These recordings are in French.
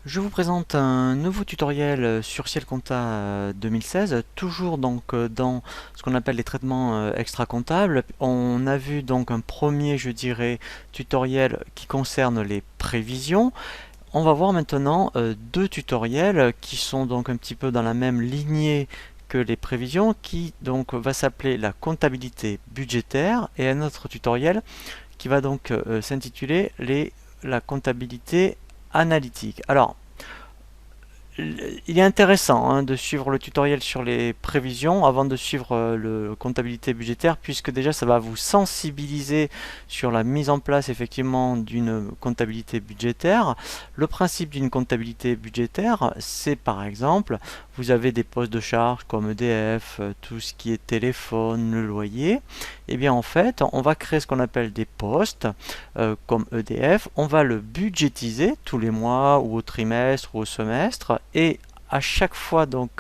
Je vous présente un nouveau tutoriel sur Ciel Compta 2016, toujours donc dans ce qu'on appelle les traitements extra-comptables. On a vu donc un premier, je dirais, tutoriel qui concerne les prévisions. On va voir maintenant deux tutoriels qui sont donc un petit peu dans la même lignée que les prévisions, qui donc va s'appeler la comptabilité budgétaire, et un autre tutoriel qui va donc s'intituler la comptabilité analytique. Alors, il est intéressant de suivre le tutoriel sur les prévisions avant de suivre le comptabilité budgétaire, puisque déjà ça va vous sensibiliser sur la mise en place effectivement d'une comptabilité budgétaire. Le principe d'une comptabilité budgétaire, c'est par exemple, vous avez des postes de charges comme EDF, tout ce qui est téléphone, le loyer. Et bien en fait, on va créer ce qu'on appelle des postes comme EDF, on va le budgétiser tous les mois ou au trimestre ou au semestre, et à chaque fois donc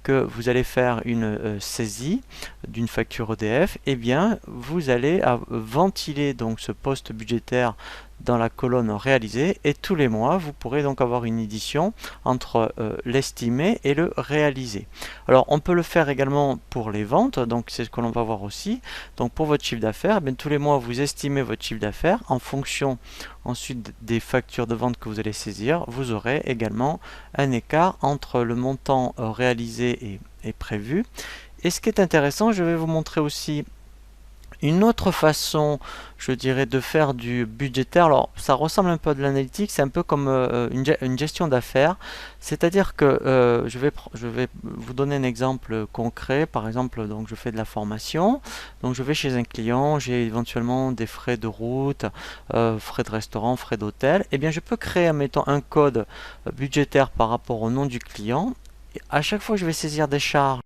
que vous allez faire une saisie d'une facture EDF, eh bien vous allez ventiler donc ce poste budgétaire dans la colonne réalisée, et tous les mois vous pourrez donc avoir une édition entre l'estimé et le réalisé. Alors on peut le faire également pour les ventes, donc c'est ce que l'on va voir aussi. Donc pour votre chiffre d'affaires, eh tous les mois vous estimez votre chiffre d'affaires en fonction ensuite des factures de vente que vous allez saisir. Vous aurez également un écart entre le montant réalisé et prévu. Et ce qui est intéressant, je vais vous montrer aussi une autre façon, je dirais, de faire du budgétaire. Alors ça ressemble un peu à de l'analytique, c'est un peu comme une gestion d'affaires, c'est-à-dire que je vais vous donner un exemple concret. Par exemple, donc je fais de la formation, donc je vais chez un client, j'ai éventuellement des frais de route, frais de restaurant, frais d'hôtel. Et bien je peux créer, admettons, un code budgétaire par rapport au nom du client. Et à chaque fois que je vais saisir des charges